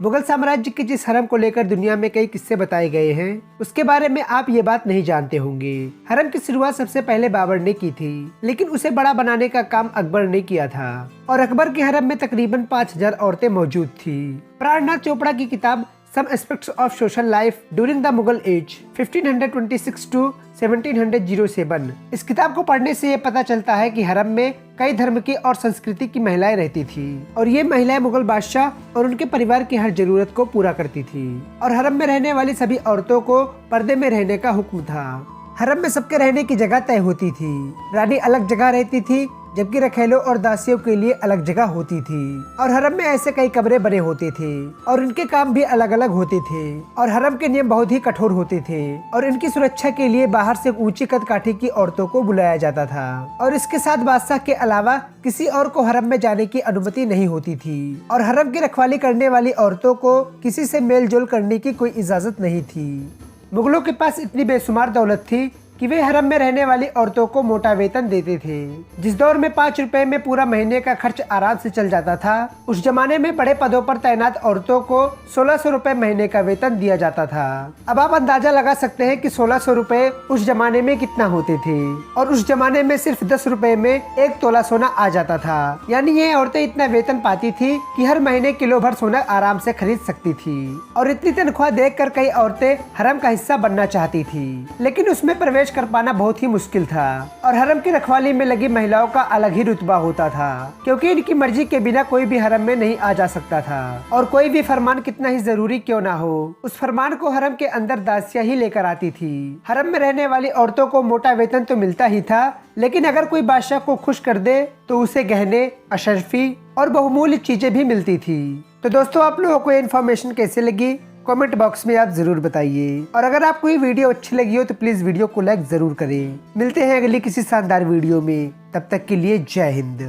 मुगल साम्राज्य के जिस हरम को लेकर दुनिया में कई किस्से बताए गए हैं, उसके बारे में आप ये बात नहीं जानते होंगे। हरम की शुरुआत सबसे पहले बाबर ने की थी, लेकिन उसे बड़ा बनाने का काम अकबर ने किया था और अकबर के हरम में तकरीबन 5000 औरतें मौजूद थी। प्राणनाथ चोपड़ा की किताब some aspects of social life during the Mughal age 1526 to 1707। इस किताब को पढ़ने से ये पता चलता है कि हरम में कई धर्म की और संस्कृति की महिलाएं रहती थी और ये महिलाएं मुगल बादशाह और उनके परिवार की हर जरूरत को पूरा करती थी और हरम में रहने वाली सभी औरतों को पर्दे में रहने का हुक्म था। हरम में सबके रहने की जगह तय होती थी। रानी अलग जगह रहती थी, जबकि रखेलों और दासियों के लिए अलग जगह होती थी और हरम में ऐसे कई कमरे बने होते थे और इनके काम भी अलग अलग होते थे और हरम के नियम बहुत ही कठोर होते थे और इनकी सुरक्षा के लिए बाहर से ऊंची कद काठी की औरतों को बुलाया जाता था और इसके साथ बादशाह के अलावा किसी और को हरम में जाने की अनुमति नहीं होती थी और हरम की रखवाली करने वाली औरतों को किसी से मेल जोल करने की कोई इजाजत नहीं थी। मुगलों के पास इतनी बेशुमार दौलत थी कि वे हरम में रहने वाली औरतों को मोटा वेतन देते थे। जिस दौर में 5 रुपए में पूरा महीने का खर्च आराम से चल जाता था, उस जमाने में बड़े पदों पर तैनात औरतों को 1600 रुपए महीने का वेतन दिया जाता था। अब आप अंदाजा लगा सकते हैं कि 1600 रुपए उस जमाने में कितना होते थे और उस जमाने में सिर्फ 10 रुपए में 1 तोला सोना आ जाता था। यानी ये औरतें इतना वेतन पाती थी कि हर महीने किलो भर सोना आराम से खरीद सकती थी और इतनी तनख्वाह देखकर कई औरतें हरम का हिस्सा बनना चाहती थी, लेकिन उसमें प्रवेश कर पाना बहुत ही मुश्किल था और हरम की रखवाली में लगी महिलाओं का अलग ही रुतबा होता था, क्योंकि इनकी मर्जी के बिना कोई भी हरम में नहीं आ जा सकता था और कोई भी फरमान कितना ही जरूरी क्यों ना हो, उस फरमान को हरम के अंदर दासियां ही लेकर आती थी। हरम में रहने वाली औरतों को मोटा वेतन तो मिलता ही था, लेकिन अगर कोई बादशाह को खुश कर दे तो उसे गहने, अशरफी और बहुमूल्य चीजें भी मिलती थी। तो दोस्तों, आप लोगों को ये इन्फॉर्मेशन कैसे लगी कमेंट बॉक्स में आप जरूर बताइए और अगर आपको ये वीडियो अच्छी लगी हो तो प्लीज वीडियो को लाइक जरूर करें। मिलते हैं अगली किसी शानदार वीडियो में, तब तक के लिए जय हिंद।